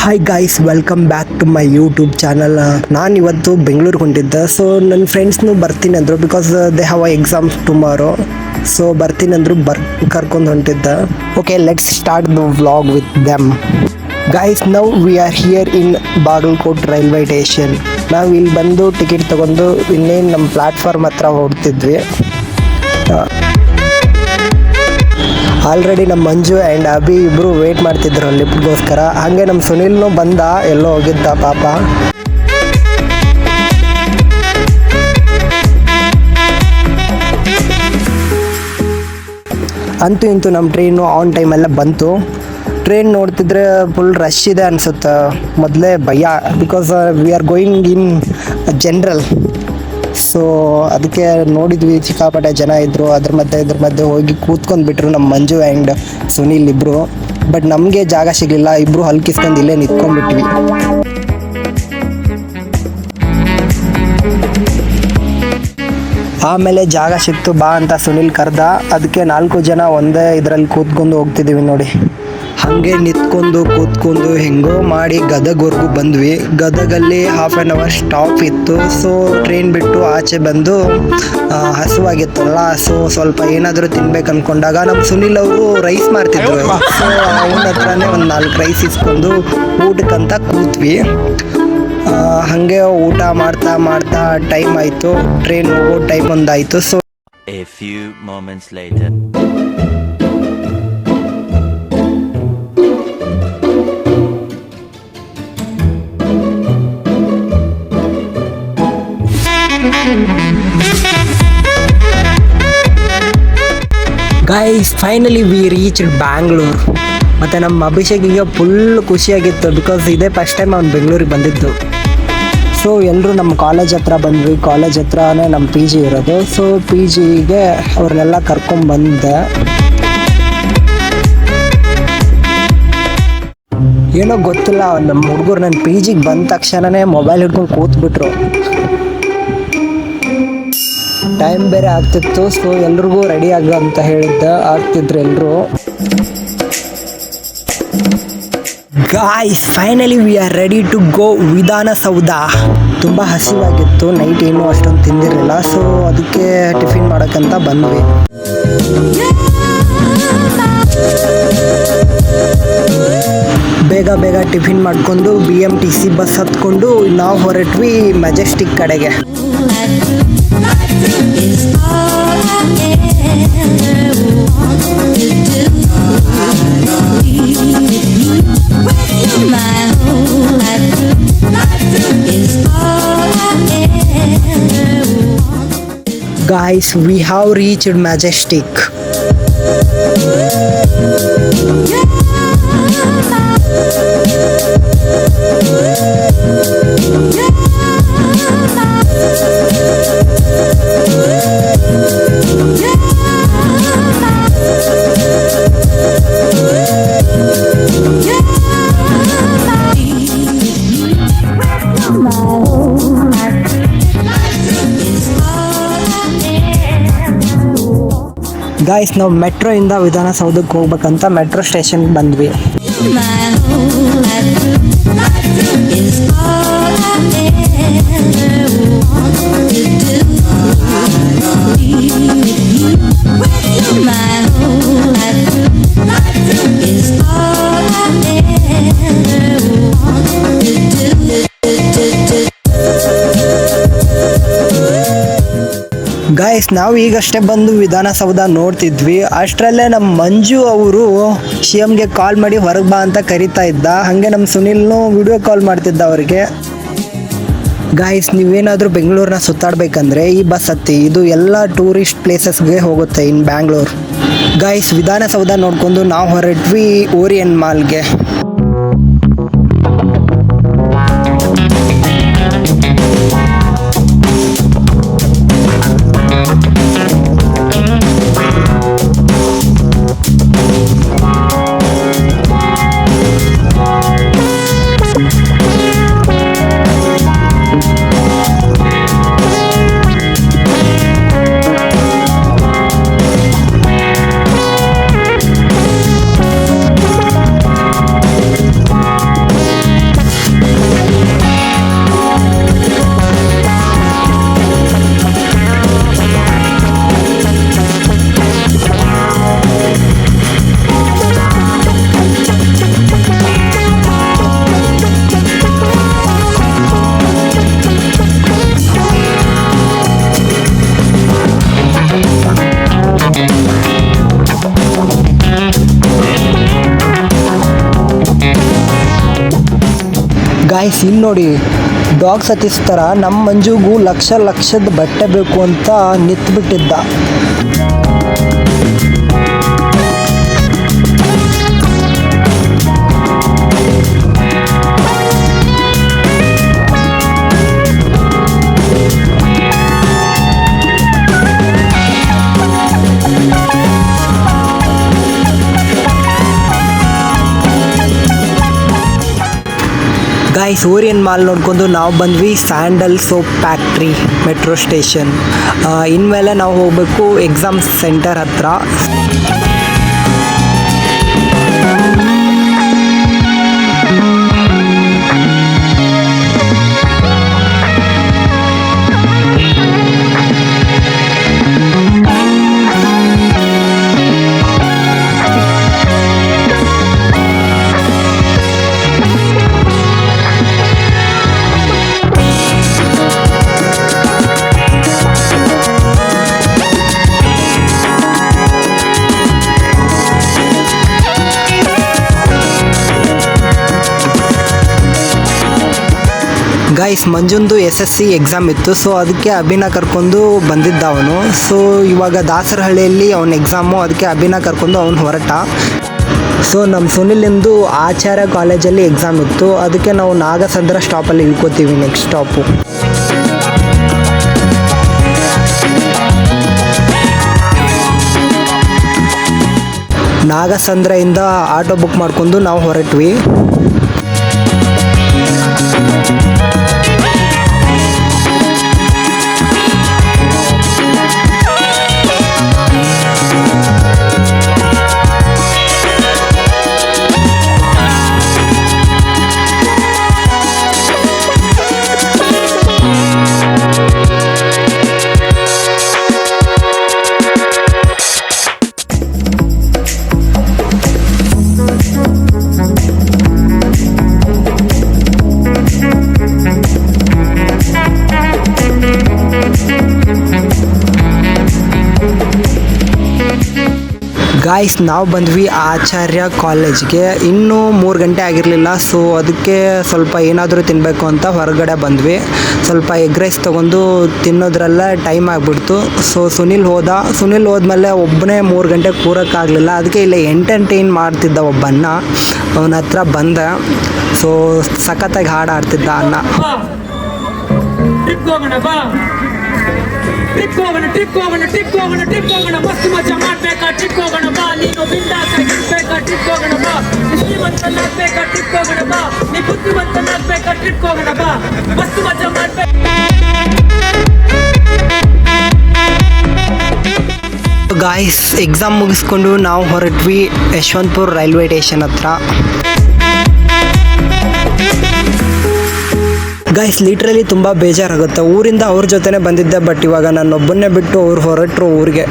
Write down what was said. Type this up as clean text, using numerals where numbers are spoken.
Hi guys, welcome back to my YouTube channel. ನಾನು ಇವತ್ತು ಬೆಂಗಳೂರಿಗೆ ಹೊಂಟಿದ್ದೆ. ಸೊ ನನ್ನ ಫ್ರೆಂಡ್ಸ್ನು ಬರ್ತೀನಿ ಅಂದರು, because they have a exams tomorrow. So ಬರ್ತೀನಿ ಅಂದರು, ಕರ್ಕೊಂಡು ಹೊಂಟಿದ್ದೆ. Okay, let's start the vlog with them. Guys, now we are here in Bagalkot railway station. ನಾವು ಇಲ್ಲಿ ಬಂದು ಟಿಕೆಟ್ ತೊಗೊಂಡು ಇನ್ನೇನು ನಮ್ಮ ಪ್ಲ್ಯಾಟ್ಫಾರ್ಮ್ ಹತ್ರ ಹೊರಡ್ತಿದ್ವಿ. ಆಲ್ರೆಡಿ ನಮ್ಮ ಮಂಜು ಆ್ಯಂಡ್ ಅಭಿ ಇಬ್ಬರು ವೇಟ್ ಮಾಡ್ತಿದ್ರು ಲಿಫ್ಟ್ಗೋಸ್ಕರ. ಹಾಗೆ ನಮ್ಮ ಸುನಿಲ್ನು ಬಂದ, ಎಲ್ಲೋ ಹೋಗಿದ್ದ ಪಾಪ. ಅಂತೂ ಇಂತೂ ನಮ್ಮ ಟ್ರೈನು ಆನ್ ಟೈಮೆಲ್ಲ ಬಂತು. ಟ್ರೈನ್ ನೋಡ್ತಿದ್ರೆ ಫುಲ್ ರಶ್ ಇದೆ ಅನಿಸುತ್ತೆ. ಮೊದಲೇ ಭಯ, because we are going in general. So ಅದಕ್ಕೆ ನೋಡಿದ್ವಿ, ಸಿಕ್ಕಾಪಟ್ಟೆ ಜನ ಇದ್ದರು. ಇದ್ರ ಮಧ್ಯೆ ಹೋಗಿ ಕೂತ್ಕೊಂಡ್ಬಿಟ್ರು ನಮ್ಮ ಮಂಜು ಆ್ಯಂಡ್ ಸುನೀಲ್ ಇಬ್ಬರು. ಬಟ್ ನಮಗೆ ಜಾಗ ಸಿಗಲಿಲ್ಲ, ಇಬ್ಬರು ಹಲ್ಕಿಸ್ಕೊಂಡು ಇಲ್ಲೇ ನಿಂತ್ಕೊಂಡ್ಬಿಟ್ವಿ. ಆಮೇಲೆ ಜಾಗ ಸಿಕ್ತು, ಬಾ ಅಂತ ಸುನೀಲ್ ಕರೆದ. ಅದಕ್ಕೆ 4 ಜನ ಒಂದೇ ಇದರಲ್ಲಿ ಕೂತ್ಕೊಂಡು ಹೋಗ್ತಿದ್ದೀವಿ ನೋಡಿ. ಹಾಗೆ ನಿಂತ್ಕೊಂಡು ಕೂತ್ಕೊಂಡು ಹೆಂಗೋ ಮಾಡಿ ಗದಗವರೆಗೂ ಬಂದ್ವಿ. ಗದಗಲ್ಲಿ ಹಾಫ್ ಆನ್ ಅವರ್ ಸ್ಟಾಪ್ ಇತ್ತು. ಸೊ ಟ್ರೈನ್ ಬಿಟ್ಟು ಆಚೆ ಬಂದು ಹಸುವಾಗಿತ್ತಲ್ಲ, ಸೊ ಸ್ವಲ್ಪ ಏನಾದರೂ ತಿನ್ಬೇಕು ಅಂದ್ಕೊಂಡಾಗ ನಮ್ಮ ಸುನೀಲ್ ಅವರು ರೈಸ್ ಮಾಡ್ತಿದ್ರು. ಸೊ ಅವನ ಹತ್ರನೇ ಒಂದು 4 ರೈಸ್ ಇಸ್ಕೊಂಡು ಊಟಕ್ಕಂತ ಕೂತ್ವಿ. ಹಾಗೆ ಊಟ ಮಾಡ್ತಾ ಮಾಡ್ತಾ ಟೈಮ್ ಆಯಿತು, ಟ್ರೈನ್ ಹೋಗೋ ಟೈಮ್ ಒಂದಾಯಿತು. So A few moments later. Guys, finally we reached Bangalore. ಮತ್ತು ನಮ್ಮ ಅಭಿಷೇಕಿಗೆ ಫುಲ್ ಖುಷಿಯಾಗಿತ್ತು, ಬಿಕಾಸ್ ಇದೇ ಫಸ್ಟ್ ಟೈಮ್ ಅವ್ನು ಬೆಂಗಳೂರಿಗೆ ಬಂದಿದ್ದು. ಸೊ ಎಲ್ಲರೂ ನಮ್ಮ ಕಾಲೇಜ್ ಹತ್ರ ಬಂದ್ವಿ. ಕಾಲೇಜ್ ಹತ್ರನೇ ನಮ್ಮ ಪಿ ಜಿ ಇರೋದು. ಸೊ ಪಿ ಜಿಗೆ ಅವ್ರನ್ನೆಲ್ಲ ಕರ್ಕೊಂಡ್ಬಂದೆ. ಏನೋ ಗೊತ್ತಿಲ್ಲ, ನಮ್ಮ ಹುಡುಗರು ನನ್ನ ಪಿ ಜಿಗೆ ಬಂದ ತಕ್ಷಣವೇ ಮೊಬೈಲ್ ಹಿಡ್ಕೊಂಡು ಕೂತ್ಬಿಟ್ರು. ಟೈಮ್ ಬೇರೆ ಆಗ್ತಿತ್ತು. ಸೊ ಎಲ್ರಿಗೂ ರೆಡಿ ಆಗ ಅಂತ ಹೇಳಿದ್ದೆ, ಆಗ್ತಿದ್ರು ಎಲ್ಲರೂ. Guys, finally we are ready to go Vidhana Soudha. ತುಂಬ ಹಸಿವಾಗಿತ್ತು, ನೈಟ್ ಏನೂ ಅಷ್ಟೊಂದು ತಿಂದಿರಲಿಲ್ಲ. ಸೊ ಅದಕ್ಕೆ ಟಿಫಿನ್ ಮಾಡೋಕ್ಕಂತ ಬಂದ್ವಿ. ಬೇಗ ಟಿಫಿನ್ ಮಾಡಿಕೊಂಡು BMTC ಬಸ್ ಹತ್ಕೊಂಡು ನಾವು ಹೊರಟ್ವಿ ಮೆಜೆಸ್ಟಿಕ್ ಕಡೆಗೆ. Guys, we have reached Majestic. Guys, ನಾವು ಮೆಟ್ರೋಯಿಂದ ವಿಧಾನಸೌಧಕ್ಕೆ ಹೋಗ್ಬೇಕಂತ ಮೆಟ್ರೋ ಸ್ಟೇಷನ್ಗೆ ಬಂದ್ವಿ. ಗಾಯ್ಸ್, ನಾವು ಈಗಷ್ಟೇ ಬಂದು ವಿಧಾನಸೌಧ ನೋಡ್ತಿದ್ವಿ. ಅಷ್ಟರಲ್ಲೇ ನಮ್ಮ ಮಂಜು ಅವರು CMಗೆ ಕಾಲ್ ಮಾಡಿ ಹೊರಗೆ ಬಾ ಅಂತ ಕರಿತಾ ಇದ್ದ. ಹಾಗೆ ನಮ್ಮ ಸುನಿಲ್ನು ವಿಡಿಯೋ ಕಾಲ್ ಮಾಡ್ತಿದ್ದ ಅವರಿಗೆ. ಗಾಯ್ಸ್, ನೀವೇನಾದರೂ ಬೆಂಗಳೂರನ್ನ ಸುತ್ತಾಡಬೇಕಂದ್ರೆ ಈ ಬಸ್ ಹತ್ತಿ. ಇದು ಎಲ್ಲ ಟೂರಿಸ್ಟ್ ಪ್ಲೇಸಸ್ಗೆ ಹೋಗುತ್ತೆ ಇನ್ ಬ್ಯಾಂಗ್ಳೂರ್. ಗಾಯ್ಸ್, ವಿಧಾನಸೌಧ ನೋಡ್ಕೊಂಡು ನಾವು ಹೊರಟ್ವಿ ಓರಿಯನ್ ಮಾಲ್ಗೆ. ಗಾಯ್ಸ್ ಇಲ್ಲಿ ನೋಡಿ, ಡಾಗ್ ಸತೀಶ್ ಥರ ನಮ್ಮ ಮಂಜುಗೂ ಲಕ್ಷದ ಬಟ್ಟೆ ಬೇಕು ಅಂತ ನಿಂತ್ಬಿಟ್ಟಿದ್ದ. ಗಾಯ್ಸ್ ಓರಿಯನ್ ಮಾಲ್ ನೋಡ್ಕೊಂಡು ನಾವು ಬಂದ್ವಿ sandal soap factory metro station. ಇನ್ಮೇಲೆ ನಾವು ಹೋಗಬೇಕು ಎಕ್ಸಾಮ್ ಸೆಂಟರ್ ಹತ್ರ. ಗಾಯ್ಸ್ ಮಂಜುಂದು SSC ಎಕ್ಸಾಮ್ ಇತ್ತು, ಸೊ ಅದಕ್ಕೆ ಅಭಿನ ಕರ್ಕೊಂಡು ಬಂದಿದ್ದ ಅವನು. ಸೊ ಇವಾಗ ದಾಸರಹಳ್ಳಿಯಲ್ಲಿ ಅವನ ಎಕ್ಸಾಮು, ಅದಕ್ಕೆ ಅಭಿನ ಕರ್ಕೊಂಡು ಅವನು ಹೊರಟ. ಸೊ ನಮ್ಮ ಸುನಿಲಿಂದು ಆಚಾರ್ಯ ಕಾಲೇಜಲ್ಲಿ ಎಕ್ಸಾಮ್ ಇತ್ತು, ಅದಕ್ಕೆ ನಾವು ನಾಗಸಂದ್ರ ಸ್ಟಾಪಲ್ಲಿ ಇಳ್ಕೋತೀವಿ ನೆಕ್ಸ್ಟ್ ಸ್ಟಾಪು. ನಾಗಸಂದ್ರದಿಂದ ಆಟೋ ಬುಕ್ ಮಾಡ್ಕೊಂಡು ನಾವು ಹೊರಟ್ವಿ. ಗಾಯ್ಸ್ ನಾವು ಬಂದ್ವಿ ಆಚಾರ್ಯ ಕಾಲೇಜ್ಗೆ. ಇನ್ನೂ 3 ಗಂಟೆ ಆಗಿರಲಿಲ್ಲ, ಸೊ ಅದಕ್ಕೆ ಸ್ವಲ್ಪ ಏನಾದರೂ ತಿನ್ನಬೇಕು ಅಂತ ಹೊರಗಡೆ ಬಂದ್ವಿ. ಸ್ವಲ್ಪ ಎಗ್ ರೈಸ್ ತೊಗೊಂಡು ತಿನ್ನೋದ್ರಲ್ಲೇ ಟೈಮ್ ಆಗಿಬಿಡ್ತು. ಸೊ ಸುನಿಲ್ ಹೋದ್ಮೇಲೆ ಒಬ್ಬನೇ 3 ಗಂಟೆ ಕೂರೋಕ್ಕಾಗಲಿಲ್ಲ, ಅದಕ್ಕೆ ಇಲ್ಲೇ ಎಂಟರ್ಟೈನ್ ಮಾಡ್ತಿದ್ದ ಒಬ್ಬನ್ನ, ಅವನ ಹತ್ರ ಬಂದೆ. ಸೊ ಸಖತ್ತಾಗಿ ಹಾಡು ಆಡ್ತಿದ್ದ ಅಣ್ಣ. ಟ್ರಿಪ್ ಹೋಗೋಣ ಮಸ್ತ್ ಮಜಾ ಮಾಡ್ಬೇಕಾ, ಟ್ರಿಪ್ ಹೋಗೋಣ ಬಾ, ನೀನು ಬಿಂದಾಸಾಗಿರ್ಬೇಕಾ, ಟ್ರಿಪ್ ಹೋಗೋಣ ಬಾ, ಶ್ರೀಮಂತನಾಗ್ಬೇಕಾ, ಟ್ರಿಪ್ ಹೋಗೋಣ ಬಾ, ನೀ ಬುದ್ಧಿವಂತನಾಗ್ಬೇಕಾ, ಟ್ರಿಪ್ ಹೋಗೋಣ ಬಾ, ಮಸ್ತ್ ಮಜಾ ಮಾಡ್ಬೇಕು. ಗಾಯ್ಸ್ ಎಕ್ಸಾಮ್ ಮುಗಿಸ್ಕೊಂಡು ನಾವು ಹೊರಟ್ವಿ ಯಶವಂತಪುರ ರೈಲ್ವೆ ಸ್ಟೇಷನ್ ಹತ್ರ. ಗೈಸ್ ಲಿಟ್ರಲಿ ತುಂಬ ಬೇಜಾರಾಗುತ್ತೆ. ಊರಿಂದ ಅವ್ರ ಜೊತೆನೇ ಬಂದಿದ್ದೆ, ಬಟ್ ಇವಾಗ ನಾನೊಬ್ಬನ್ನೇ ಬಿಟ್ಟು ಅವ್ರು ಹೊರಟರು ಊರಿಗೆ.